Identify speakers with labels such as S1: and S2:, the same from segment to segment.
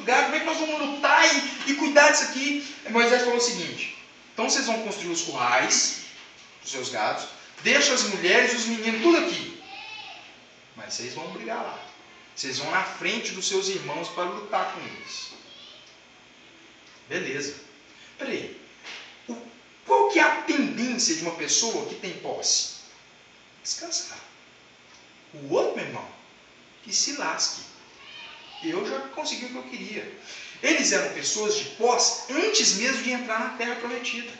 S1: gado, como é que nós vamos lutar e cuidar disso aqui? Aí Moisés falou o seguinte: então vocês vão construir os currais dos seus gados, deixa as mulheres e os meninos tudo aqui. Mas vocês vão brigar lá. Vocês vão na frente dos seus irmãos para lutar com eles. Beleza. Peraí. Qual que é a tendência de uma pessoa que tem posse? Descansar. O outro, meu irmão, que se lasque. Eu já consegui o que eu queria. Eles eram pessoas de posse antes mesmo de entrar na terra prometida.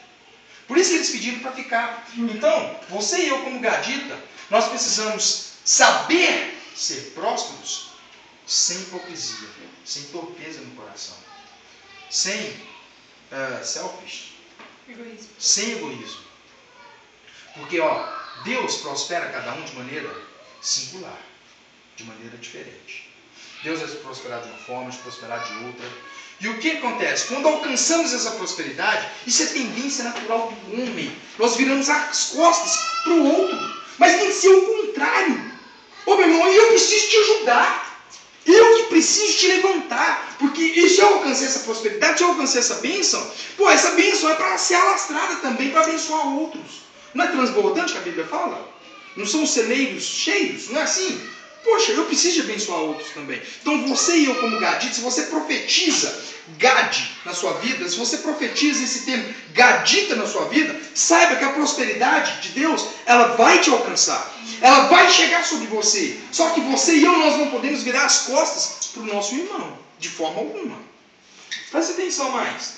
S1: Por isso que eles pediram para ficar. Então, você e eu como gadita, nós precisamos saber ser prósperos sem hipocrisia, sem torpeza no coração, sem selfish, sem egoísmo. Porque Deus prospera cada um de maneira singular, de maneira diferente. Deus vai prosperar de uma forma, vai prosperar de outra. E o que acontece? Quando alcançamos essa prosperidade, isso é tendência natural do homem. Nós viramos as costas para o outro. Mas tem que ser o contrário. Ô meu irmão, eu preciso te ajudar. Eu que preciso te levantar. Porque se eu alcancei essa prosperidade, se eu alcancei essa bênção, essa bênção é para ser alastrada também, para abençoar outros. Não é transbordante que a Bíblia fala? Não são celeiros cheios? Não é assim? Poxa, eu preciso de abençoar outros também. Então você e eu como gadita, se você profetiza gade na sua vida, se você profetiza esse termo gadita na sua vida, saiba que a prosperidade de Deus, ela vai te alcançar. Ela vai chegar sobre você. Só que você e eu, nós não podemos virar as costas para o nosso irmão, de forma alguma. Preste atenção mais.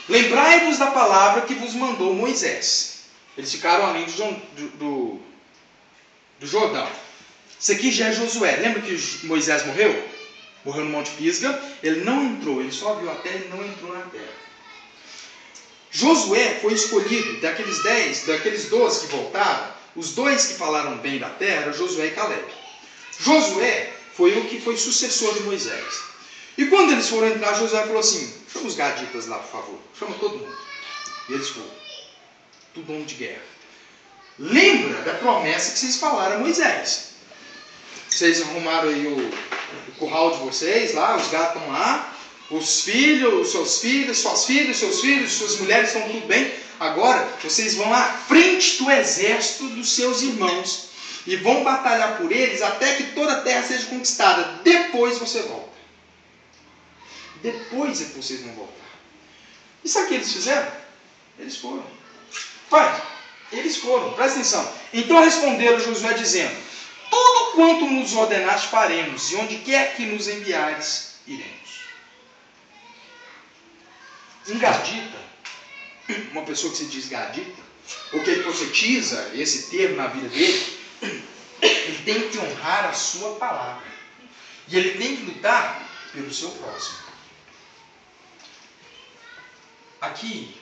S1: Lembrai-vos da palavra que vos mandou Moisés. Eles ficaram além do Jordão. Isso aqui já é Josué. Lembra que Moisés morreu? Morreu no Monte Pisga. Ele não entrou. Ele só viu a terra e não entrou na terra. Josué foi escolhido daqueles 12 que voltaram. Os 2 que falaram bem da terra eram Josué e Caleb. Josué foi o que foi sucessor de Moisés. E quando eles foram entrar, Josué falou assim: chama os gaditas lá, por favor. Chama todo mundo. E eles foram. Tudo homem de guerra. Lembra da promessa que vocês falaram a Moisés. Vocês arrumaram aí o curral de vocês lá, os gatos estão lá, os filhos, os seus filhos, suas filhas, seus filhos, suas mulheres estão tudo bem. Agora vocês vão à frente do exército dos seus irmãos e vão batalhar por eles até que toda a terra seja conquistada. Depois você volta. Depois é que vocês vão voltar. E sabe o que eles fizeram? Eles foram. Pai, eles foram. Presta atenção. Então responderam Josué dizendo: tudo quanto nos ordenaste faremos, e onde quer que nos enviares, iremos. Um gadita, uma pessoa que se diz gadita, ou que ele profetiza esse termo na vida dele, ele tem que honrar a sua palavra. E ele tem que lutar pelo seu próximo. Aqui,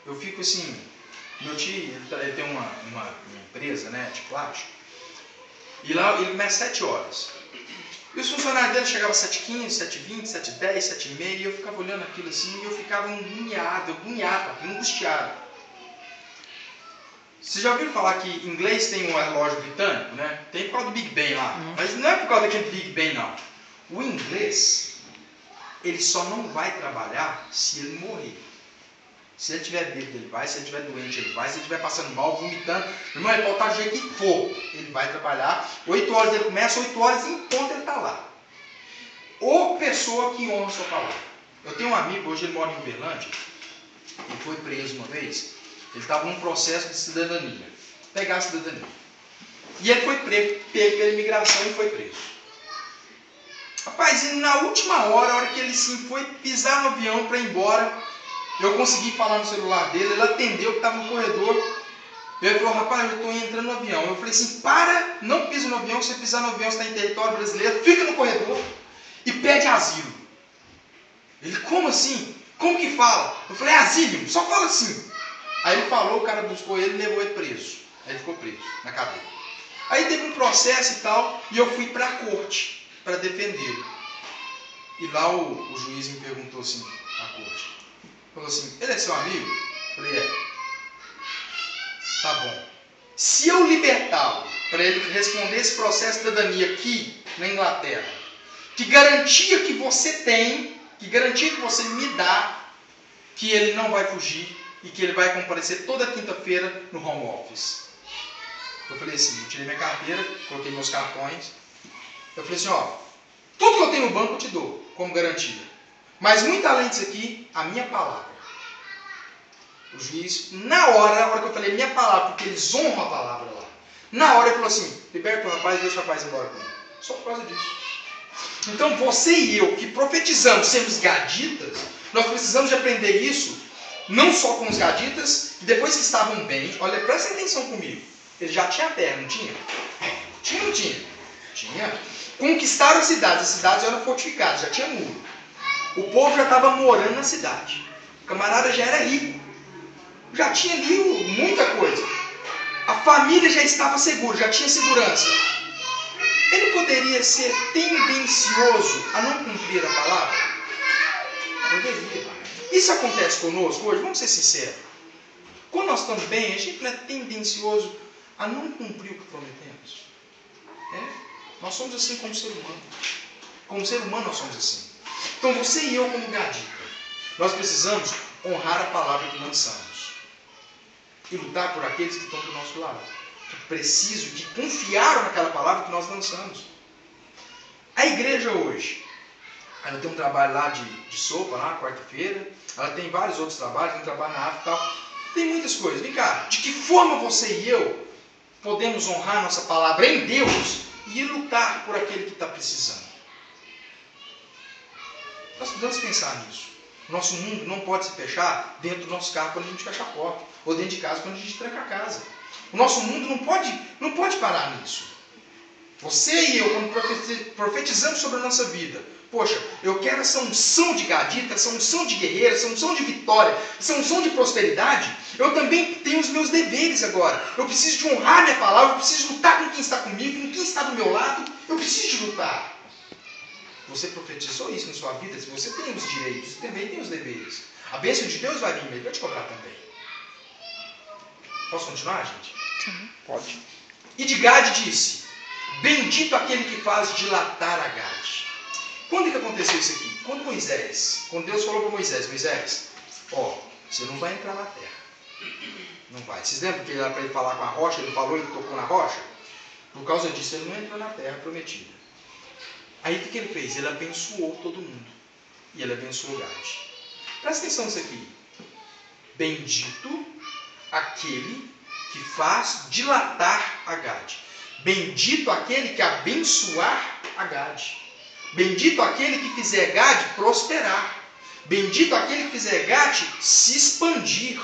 S1: eu fico assim, meu tio, ele tem uma empresa, né, de plástico. E lá ele começa às 7 horas. E os funcionários dele chegavam às 7h15, 7h20, 7h10, 7h30, e eu ficava olhando aquilo assim, e eu ficava agoniado, angustiado. Vocês já ouviram falar que em inglês tem um relógio britânico, né? Tem por causa do Big Ben lá. Mas não é por causa daquele Big Ben, não. O inglês, ele só não vai trabalhar se ele morrer. Se ele tiver bêbado, ele vai. Se ele tiver doente, ele vai. Se ele estiver passando mal, vomitando, irmão, ele pode estar do jeito que for. Ele vai trabalhar. 8 horas ele começa, 8 horas em ponto ele está lá. Ou pessoa que honra a sua palavra. Eu tenho um amigo, hoje ele mora em Uberlândia. Ele foi preso uma vez. Ele estava num processo de cidadania. Pegar a cidadania. E ele foi pego pela imigração e foi preso. Rapaz, e na última hora, a hora que ele sim foi pisar no avião para ir embora, eu consegui falar no celular dele, ele atendeu, que estava no corredor. Ele falou: rapaz, eu estou entrando no avião. Eu falei assim: para, não pisa no avião, se você pisar no avião, você está em território brasileiro, fica no corredor e pede asilo. Ele: como assim? Como que fala? Eu falei: asilo, só fala assim. Aí ele falou, o cara buscou ele e levou ele preso. Aí ele ficou preso, na cadeia. Aí teve um processo e tal, e eu fui para a corte para defendê-lo. E lá o juiz me perguntou assim, na corte, falou assim: ele é seu amigo? Eu falei: é. Tá bom. Se eu libertá-lo para ele responder esse processo de cidadania aqui na Inglaterra, Que garantia que você tem, que garantia que você me dá, que ele não vai fugir e que ele vai comparecer toda quinta-feira no home office? Eu falei assim, eu tirei minha carteira, coloquei meus cartões. Eu falei assim, ó, tudo que eu tenho no banco eu te dou, como garantia. Mas muito além disso aqui, a minha palavra. O juiz, na hora que eu falei minha palavra, porque eles honram a palavra lá, na hora ele falou assim, liberta o rapaz e deixa o rapaz embora com ele. Só por causa disso. Então você e eu, que profetizamos sermos gaditas, nós precisamos de aprender isso, não só com os gaditas, e depois que estavam bem, olha, presta atenção comigo. Ele já tinha terra, não tinha? Tinha ou não tinha? Tinha. Conquistaram as cidades eram fortificadas, já tinha muro. O povo já estava morando na cidade. O camarada já era rico. Já tinha ali muita coisa. A família já estava segura, já tinha segurança. Ele poderia ser tendencioso a não cumprir a palavra? Poderia. Isso acontece conosco hoje? Vamos ser sinceros. Quando nós estamos bem, a gente não é tendencioso a não cumprir o que prometemos. Nós somos assim como ser humano. Como ser humano nós somos assim. Então você e eu como gadita, nós precisamos honrar a palavra que lançamos. E lutar por aqueles que estão do nosso lado. Que precisam, que confiaram naquela palavra que nós lançamos. A igreja hoje, ela tem um trabalho lá de sopa, lá, quarta-feira. Ela tem vários outros trabalhos, tem um trabalho na África e tal. Tem muitas coisas. Vem cá, de que forma você e eu podemos honrar nossa palavra em Deus e lutar por aquele que está precisando? Nós precisamos pensar nisso. Nosso mundo não pode se fechar dentro do nosso carro quando a gente fecha a porta. Ou dentro de casa quando a gente tranca a casa. O nosso mundo não pode parar nisso. Você e eu, quando profetizamos sobre a nossa vida, poxa, eu quero essa unção de gadita, essa unção de guerreira, essa unção de vitória, essa unção de prosperidade, eu também tenho os meus deveres agora. Eu preciso de honrar minha palavra, eu preciso lutar com quem está comigo, com quem está do meu lado, eu preciso de lutar. Você profetizou isso na sua vida, se você tem os direitos, você também tem os deveres. A bênção de Deus vai vir, ele vai te cobrar também. Posso continuar, gente?
S2: Sim.
S1: Pode. E de Gade disse, bendito aquele que faz dilatar a Gade. Quando é que aconteceu isso aqui? Quando Deus falou para Moisés, você não vai entrar na terra. Não vai. Vocês lembram que era para ele falar com a rocha, ele falou, ele tocou na rocha? Por causa disso, ele não entrou na terra prometida. Aí o que ele fez? Ele abençoou todo mundo. E ele abençoou Gade. Presta atenção nisso aqui. Bendito aquele que faz dilatar a Gade. Bendito aquele que abençoar a Gade. Bendito aquele que fizer Gade prosperar. Bendito aquele que fizer Gade se expandir,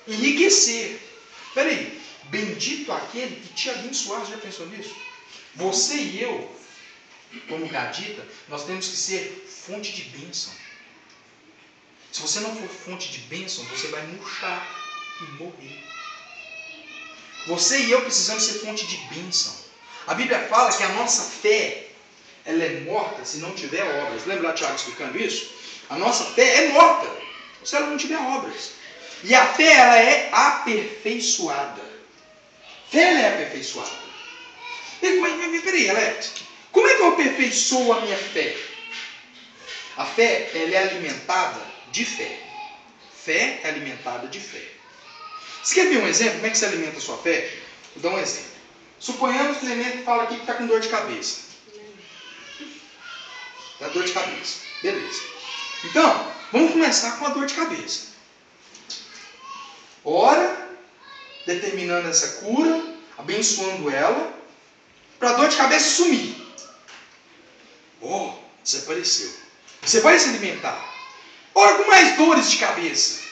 S1: enriquecer. Espera aí. Bendito aquele que te abençoar. Você já pensou nisso? Você e eu, como gadita, nós temos que ser fonte de bênção. Se você não for fonte de bênção, você vai murchar e morrer. Você e eu precisamos ser fonte de bênção. A Bíblia fala que a nossa fé, ela é morta se não tiver obras. Lembra lá Tiago explicando isso? A nossa fé é morta se ela não tiver obras. E a fé, ela é aperfeiçoada. Fé, ela é aperfeiçoada. Mas peraí, Alex, como é que eu aperfeiçoo a minha fé? A fé, ela é alimentada de fé. Fé é alimentada de fé. Você quer ver um exemplo? Como é que você alimenta a sua fé? Vou dar um exemplo. Suponhamos que o Clemente fala aqui que está com dor de cabeça. Está dor de cabeça. Beleza. Então, vamos começar com a dor de cabeça. Ora, determinando essa cura, abençoando ela, para a dor de cabeça sumir. Desapareceu. Você vai se alimentar. Ora, com mais dores de cabeça.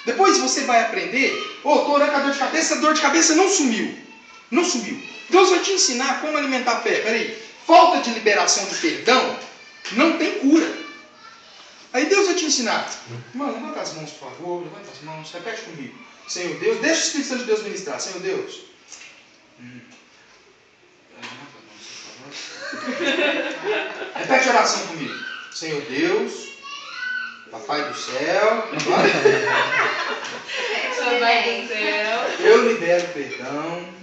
S1: Depois você vai aprender, estou orando com a dor de cabeça não sumiu. Não sumiu. Deus vai te ensinar como alimentar a fé. Peraí, falta de liberação de perdão não tem cura. Aí Deus vai te ensinar. Mano, levanta as mãos, por favor. Levanta as mãos, repete comigo. Senhor Deus, deixa o Espírito Santo de Deus ministrar. Senhor Deus. Repete a oração comigo. Senhor Deus, Papai do céu,
S2: Papai do céu,
S1: eu libero perdão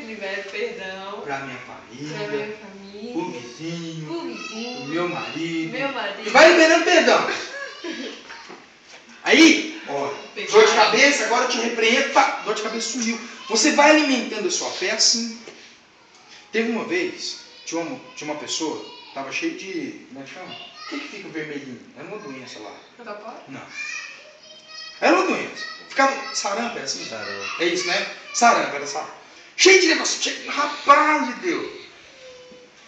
S2: libero perdão
S1: pra minha
S2: pra
S1: família,
S2: minha família,
S1: pro vizinho,
S2: pro vizinho,
S1: pro meu marido.
S2: e
S1: E vai liberando perdão. Aí, ó, dor de cabeça, agora eu te repreendo, pá, dor de cabeça sumiu. Você vai alimentando a sua fé assim. Teve uma vez, tinha uma pessoa, tava cheio de, como é que chama? O que fica vermelhinho? Era uma doença lá. Não. Era uma doença. Ficava sarampo, é assim?
S3: Sarampo.
S1: É isso, né? Sarampo, era sarampo. Cheio de negócio, cheio, rapaz de Deus.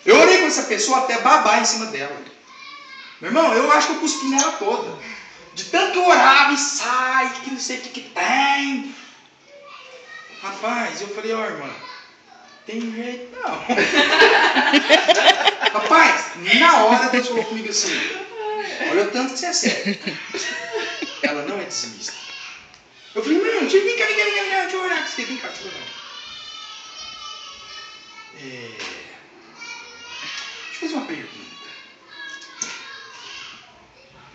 S1: Eu orei com essa pessoa até babar em cima dela. Meu irmão, eu acho que eu cuspi nela toda. De tanto que eu orava e sai, que não sei o que tem. Rapaz, eu falei, ó irmã, tem jeito não. Rapaz, na hora Deus falou comigo assim, olha o tanto que você é sério. Ela não é dizimista. Eu falei, não, deixa eu orar com você, vem cá, deixa eu orar. Deixa eu fazer uma pergunta.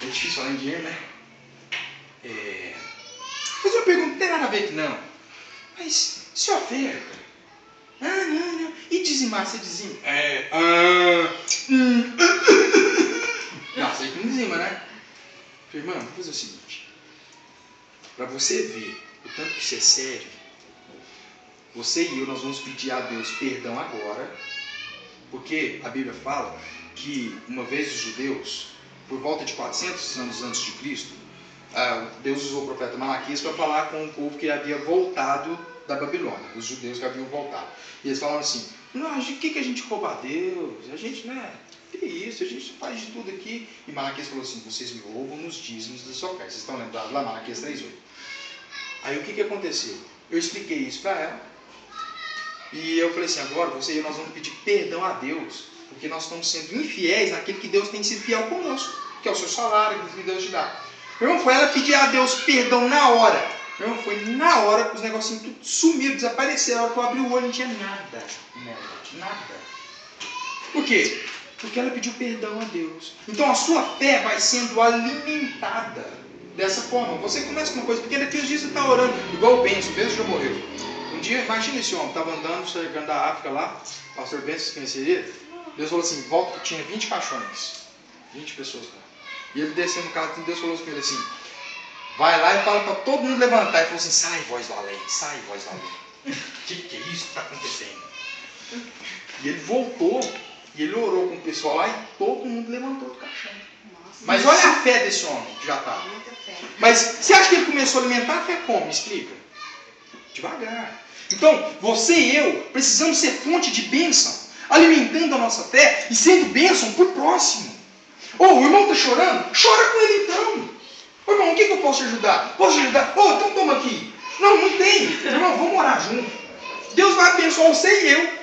S1: É difícil falar em dinheiro, né? Vou fazer uma pergunta, não tem nada a ver aqui não. Mas se oferta? Não. E dizimar, você dizima? Não, você que não dizima, né? Irmão, vou fazer o seguinte. Para você ver o tanto que você é sério, você e eu, nós vamos pedir a Deus perdão agora, porque a Bíblia fala que uma vez os judeus, por volta de 400 anos antes de Cristo, Deus usou o profeta Malaquias para falar com o povo que havia voltado da Babilônia, os judeus que haviam voltado. E eles falaram assim, não, o que a gente rouba a Deus? A gente, né, que isso, a gente faz de tudo aqui. E Malaquias falou assim, vocês me roubam nos dízimos das ofertas. Vocês estão lembrados lá, Malaquias 3:8. Aí o que aconteceu? Eu expliquei isso para ela. E eu falei assim, agora você e eu, nós vamos pedir perdão a Deus, porque nós estamos sendo infiéis naquele que Deus tem sido fiel conosco, que é o seu salário, que Deus te dá. Meu irmão, foi ela pedir a Deus perdão na hora. Meu irmão, foi na hora que os negocinhos tudo sumiram, desapareceram. A hora que eu abri o olho não tinha nada nela, nada. Por quê? Porque ela pediu perdão a Deus. Então a sua fé vai sendo alimentada dessa forma. Você começa com uma coisa pequena, daqui uns dias você está orando, igual o Benção, o Benção já morreu. Um dia, imagina esse homem, estava andando, chegando da África lá, o pastor Benção, conhecia ele? Deus falou assim, volta que tinha 20 caixões, 20 pessoas lá. E ele desceu no carro, Deus falou com ele assim, vai lá e fala para todo mundo levantar. Ele falou assim, sai voz do além, sai voz do além. Que é isso que está acontecendo? E ele voltou, e ele orou com o pessoal lá, e todo mundo levantou do caixão.
S2: Nossa,
S1: mas olha a fé desse homem, que já está. Mas você acha que ele começou a alimentar a fé como? Me explica. Devagar. Então, você e eu precisamos ser fonte de bênção, alimentando a nossa fé e sendo bênção para o próximo. O irmão está chorando? Chora com ele então. Irmão, o que eu posso te ajudar? Posso te ajudar? Então toma aqui. Não tem. Irmão, vamos orar junto. Deus vai abençoar você e eu.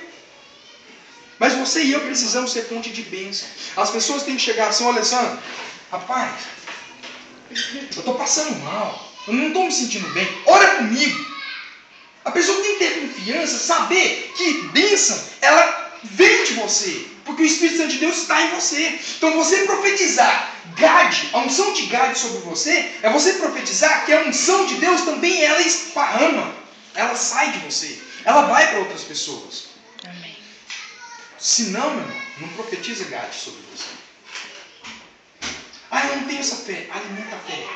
S1: Mas você e eu precisamos ser fonte de bênção. As pessoas têm que chegar assim, olha, Alessandro, rapaz, eu estou passando mal. Eu não estou me sentindo bem. Ora comigo. A pessoa tem que ter confiança, saber que bênção, ela vem de você. Porque o Espírito Santo de Deus está em você. Então você profetizar Gade, a unção de Gade sobre você, é você profetizar que a unção de Deus também ela esparrama. Ela sai de você. Ela vai para outras pessoas.
S3: Amém.
S1: Se não, meu irmão, não profetiza Gade sobre você. Eu não tenho essa fé. Alimenta a fé.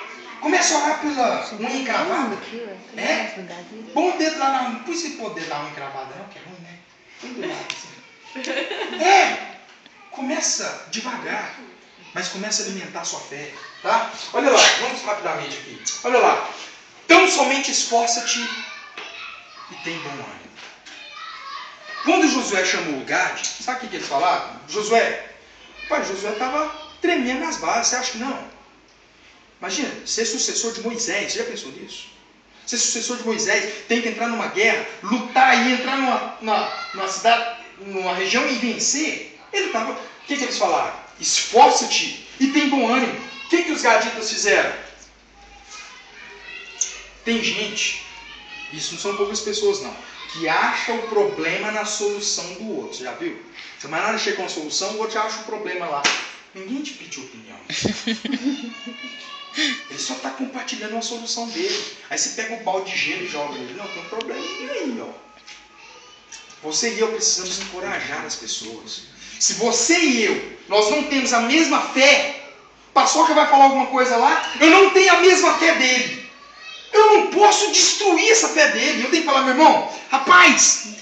S1: Começa a orar pela unha encravada. Põe o dedo lá na unha. Não pus esse poder da unha encravada, não, que é ruim, né? Põe do lado assim. Começa devagar, mas começa a alimentar a sua fé, tá? Olha lá, vamos rapidamente aqui. Olha lá. Tão somente esforça-te e tem bom ânimo. Quando Josué chamou o Gade, sabe o que eles falaram? Josué estava tremendo nas bases, você acha que não? Imagina, ser sucessor de Moisés, você já pensou nisso? Ser sucessor de Moisés, tem que entrar numa guerra, lutar e entrar numa cidade, numa região e vencer. Ele estava. O que eles falaram? Esforça-te e tem bom ânimo. O que os gaditas fizeram? Tem gente, isso não são poucas pessoas não, que acha o problema na solução do outro. Você já viu? Se mais nada chega com a solução, o outro já acha o problema lá. Ninguém te pediu opinião. Ele só está compartilhando a solução dele. Aí você pega um balde de gelo e joga ele. Não, tem um problema aí, ó. Você e eu precisamos encorajar as pessoas. Se você e eu, nós não temos a mesma fé, o Paçoca vai falar alguma coisa lá, eu não tenho a mesma fé dele. Eu não posso destruir essa fé dele. Eu tenho que falar, meu irmão, rapaz,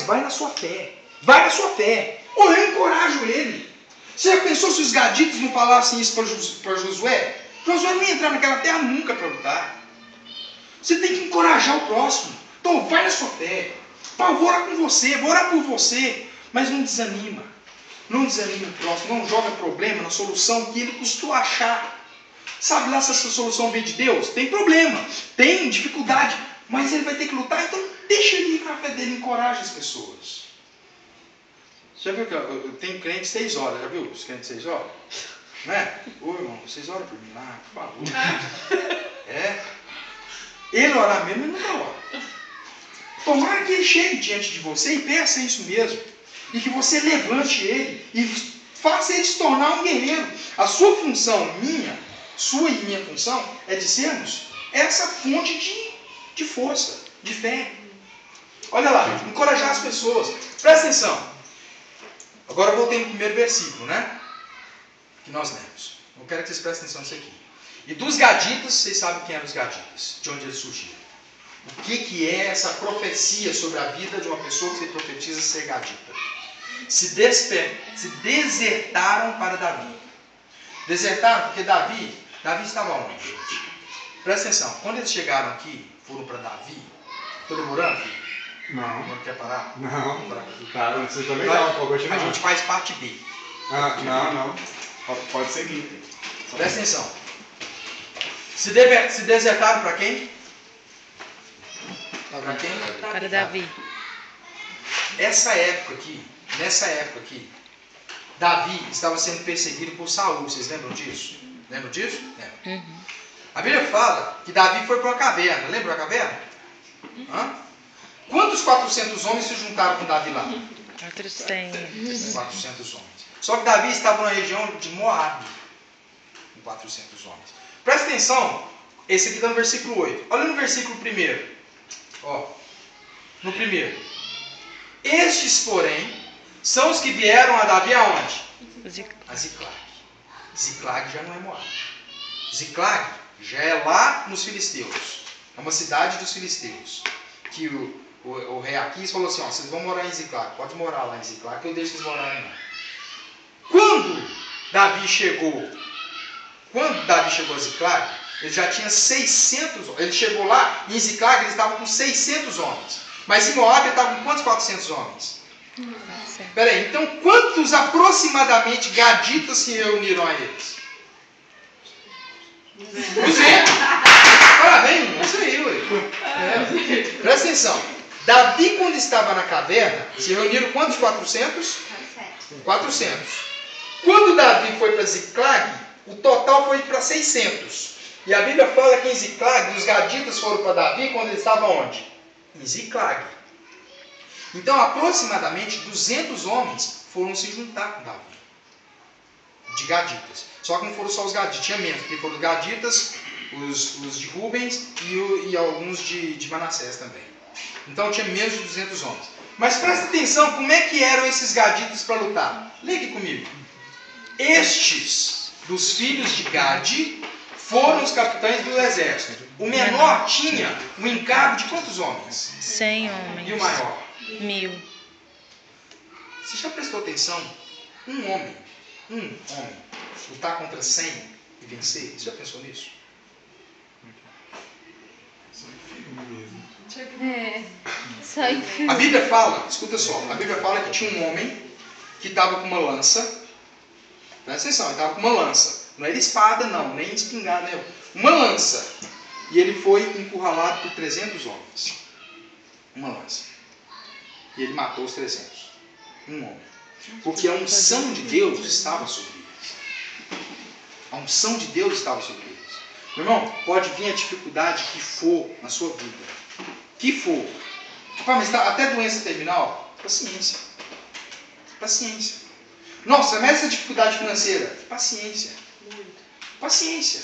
S1: vai na sua fé. Vai na sua fé. Ou eu encorajo ele. Você já pensou se os gaditos não falassem isso para Josué? Josué não ia entrar naquela terra nunca para lutar. Você tem que encorajar o próximo. Então vai na sua fé. Pai, eu vou orar com você, vou orar por você. Mas não desanima. Não desanima o próximo. Não joga problema na solução que ele custou achar. Sabe lá se essa solução vem de Deus? Tem problema, tem dificuldade. Mas ele vai ter que lutar, então deixa ele ir com a fé dele, encoraja as pessoas. Já viu que eu tenho crente 6 horas, já viu os crentes 6 horas? Não é? Ô irmão, vocês oram por mim lá, por favor. É. Ele orar mesmo, ele não ora. Tomara que ele chegue diante de você e peça isso mesmo. E que você levante ele e faça ele se tornar um guerreiro. A sua função, sua e minha função, é de sermos essa fonte de força, de fé. Olha lá, encorajar as pessoas. Presta atenção. Agora voltei no primeiro versículo, né? Que nós lemos. Eu quero que vocês prestem atenção nisso aqui. E dos gaditas, vocês sabem quem eram os gaditas, de onde eles surgiram. O que é essa profecia sobre a vida de uma pessoa que se profetiza ser gadita? Se desertaram para Davi. Desertaram porque Davi estava onde? Presta atenção. Quando eles chegaram aqui, foram para Davi. Estou demorando, filho?
S3: Não.
S1: Não quer parar?
S3: Não. Cara, você tá legal.
S1: A gente faz parte B.
S3: Não. Pode seguir.
S1: Presta atenção. Se desertaram para quem? Para quem?
S2: Para Davi.
S1: Nessa época aqui, Davi estava sendo perseguido por Saul. Vocês lembram disso? Lembram disso? Lembram.
S2: Uhum.
S1: A Bíblia fala que Davi foi para uma caverna. Lembra da caverna? Quantos 400 homens se juntaram com Davi lá?
S2: 400.
S1: 400 homens. Só que Davi estava na região de Moabe. Com 400 homens. Presta atenção. Esse aqui está no versículo 8. Olha no versículo 1. Ó. No 1. Estes, porém, são os que vieram a Davi aonde? A Ziclag. Ziclag já não é Moabe. Ziclag já é lá nos filisteus. É uma cidade dos filisteus. Que o rei Aquis falou assim, ó, vocês vão morar em Ziclag. Pode morar lá em Ziclag, que eu deixo vocês morarem lá. Quando Davi chegou a Ziclag, ele já tinha 600 homens. Ele chegou lá, em Ziclag ele estava com 600 homens. Mas em Moab ele estava com quantos 400 homens? Espera aí, então quantos aproximadamente gaditas se reuniram a eles? 200. Parabéns, isso aí, ué. Presta atenção. Davi, quando estava na caverna, se reuniram quantos 400? 400. Quando Davi foi para Ziclag, o total foi para 600. E a Bíblia fala que em Ziclag, os gaditas foram para Davi quando ele estava onde? Em Ziclag. Então, aproximadamente 200 homens foram se juntar com Davi. De gaditas. Só que não foram só os gaditas, tinha menos, porque foram os gaditas, os de Rubens e alguns de Manassés também. Então tinha menos de 200 homens. Mas presta atenção, como é que eram esses gaditas para lutar? Lê aqui comigo. Estes, dos filhos de Gade, foram os capitães do exército. O menor tinha um encargo de quantos homens?
S2: 100 homens.
S1: E o maior?
S2: 1000.
S1: Você já prestou atenção? Um homem, lutar contra 100 e vencer? Você já pensou nisso? A Bíblia fala, escuta só, a Bíblia fala que tinha um homem que estava com uma lança. Presta atenção, ele estava com uma lança. Não era espada não, nem espingarda, não. Uma lança. E ele foi encurralado por 300 homens. Uma lança. E ele matou os 300. Um homem. Porque a unção de Deus estava sobre eles. A unção de Deus estava sobre eles. Meu irmão, pode vir a dificuldade que for na sua vida. Que for. Mas até doença terminal? Paciência. Paciência. Nossa, mas essa dificuldade financeira? Paciência. Paciência.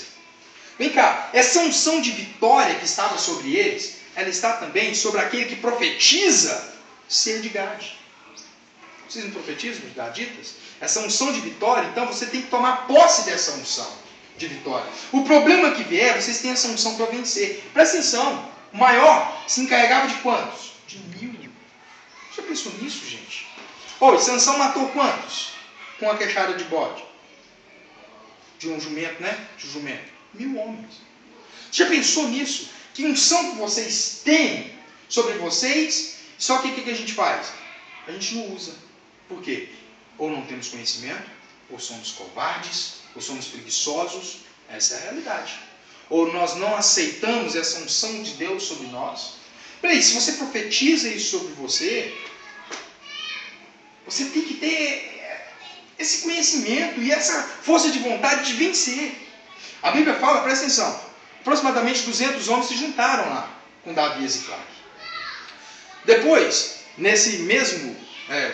S1: Vem cá, essa unção de vitória que estava sobre eles, ela está também sobre aquele que profetiza ser de Gade. Vocês não profetizam de gaditas? Essa unção de vitória, então você tem que tomar posse dessa unção de vitória. O problema que vier, vocês têm essa unção para vencer. Presta atenção, o maior se encarregava de quantos? De 1000. Já pensou nisso, gente? Oi, Sansão matou quantos? Com a queixada de bode. De um jumento, né? De um jumento. 1000 homens. Já pensou nisso? Que unção que vocês têm sobre vocês, só que o que a gente faz? A gente não usa. Por quê? Ou não temos conhecimento, ou somos covardes, ou somos preguiçosos. Essa é a realidade. Ou nós não aceitamos essa unção de Deus sobre nós. Peraí, se você profetiza isso sobre você, você tem que ter esse conhecimento e essa força de vontade de vencer. A Bíblia fala, presta atenção, aproximadamente 200 homens se juntaram lá com Davi e Ziclag. Depois, nesse mesmo,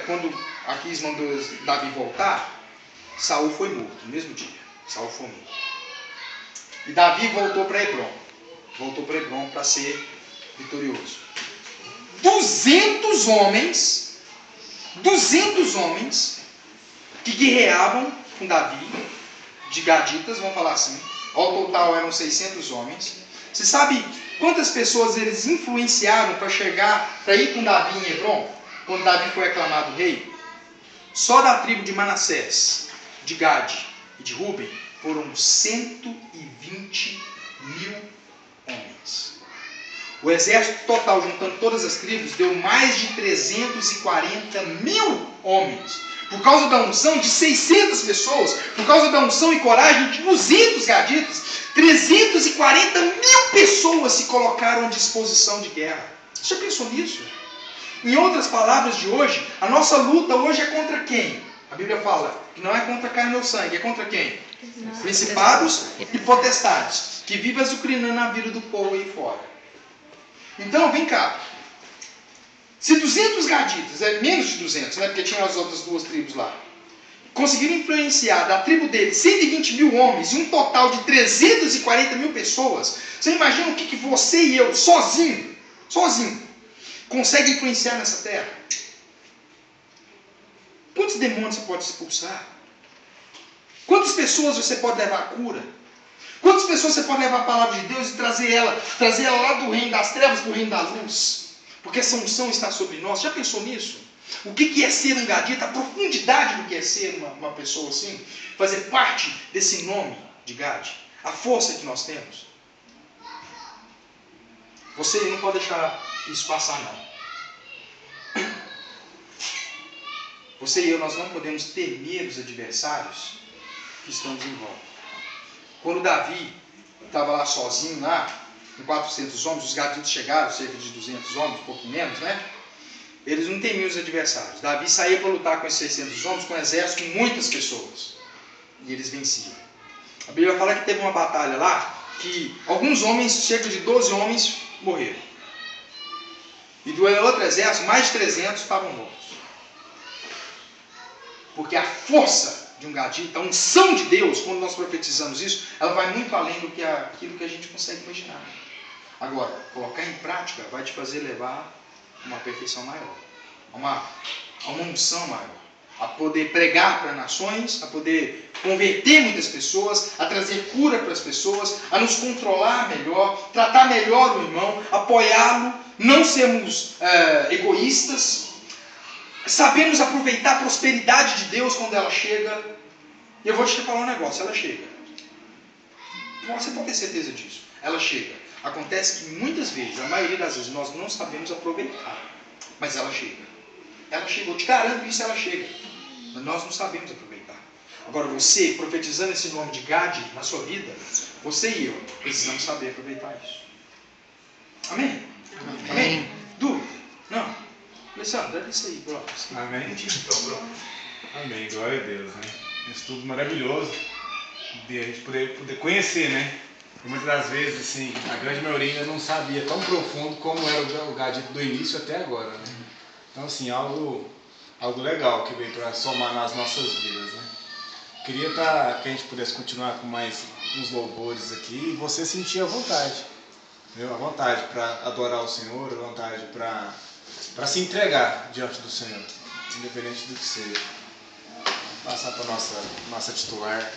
S1: quando Aquis mandou Davi voltar, Saul foi morto, no mesmo dia. Saul foi morto. E Davi voltou para Hebrom. Voltou para Hebrom para ser vitorioso. 200 homens que guerreavam com Davi, de gaditas, vamos falar assim. Ao total eram 600 homens. Você sabe quantas pessoas eles influenciaram para ir com Davi em Hebrom, quando Davi foi aclamado rei? Só da tribo de Manassés, de Gade e de Ruben, foram 120 mil homens. O exército total, juntando todas as tribos, deu mais de 340 mil homens. Por causa da unção de 600 pessoas, por causa da unção e coragem de 200 gaditas, 340 mil pessoas se colocaram à disposição de guerra. Você já pensou nisso? Em outras palavras de hoje, a nossa luta hoje é contra quem? A Bíblia fala que não é contra carne ou sangue, é contra quem? Principados e potestades, que vivem azucrinando a vida do povo aí fora. Então, vem cá. Se 200 gaditas, menos de 200, né, porque tinham as outras duas tribos lá, conseguiram influenciar da tribo deles 120 mil homens e um total de 340 mil pessoas, você imagina o que você e eu, sozinho, consegue influenciar nessa terra? Quantos demônios você pode expulsar? Quantas pessoas você pode levar à cura? Quantas pessoas você pode levar a palavra de Deus e trazer ela lá do reino das trevas para o reino da luz? Porque essa unção está sobre nós. Já pensou nisso? O que é ser um gadita? A profundidade do que é ser uma pessoa assim? Fazer parte desse nome de Gade. A força que nós temos. Você não pode deixar isso passar, não. Você e eu, nós não podemos temer os adversários que estamos em volta. Quando Davi estava lá sozinho, com 400 homens, os gaditas chegaram, cerca de 200 homens, um pouco menos, né? Eles não temiam os adversários. Davi saía para lutar com esses 600 homens, com um exército, com muitas pessoas. E eles venciam. A Bíblia fala que teve uma batalha lá, que alguns homens, cerca de 12 homens, morreram. E do outro exército, mais de 300 estavam mortos. Porque a força de um gadita, a unção de Deus, quando nós profetizamos isso, ela vai muito além do que aquilo que a gente consegue imaginar. Agora, colocar em prática vai te fazer levar a uma perfeição maior, a uma unção maior, a poder pregar para nações, a poder converter muitas pessoas, a trazer cura para as pessoas, a nos controlar melhor, tratar melhor o irmão, apoiá-lo, não sermos egoístas, sabemos aproveitar a prosperidade de Deus quando ela chega. E eu vou te falar um negócio, ela chega. Você pode ter certeza disso. Ela chega. Acontece que muitas vezes, a maioria das vezes, nós não sabemos aproveitar. Mas ela chega. Ela chega, eu te garanto isso, ela chega. Mas nós não sabemos aproveitar. Agora você, profetizando esse nome de Gade na sua vida, você e eu precisamos saber aproveitar isso. Amém? Amém? Dúvida? Não? Alessandro, deve isso aí, bro.
S3: Amém.
S1: Então, bro.
S3: Amém, glória a Deus, né? Estudo maravilhoso de a gente poder conhecer, né? E muitas das vezes, assim, a grande maioria ainda não sabia tão profundo como era o gadito do início até agora, né? Então, assim, algo legal que veio para somar nas nossas vidas, né? Queria que a gente pudesse continuar com mais uns louvores aqui e você sentir a vontade, entendeu? A vontade para adorar o Senhor, a vontade para para se entregar diante do Senhor, independente do que seja. Passar para nossa titular.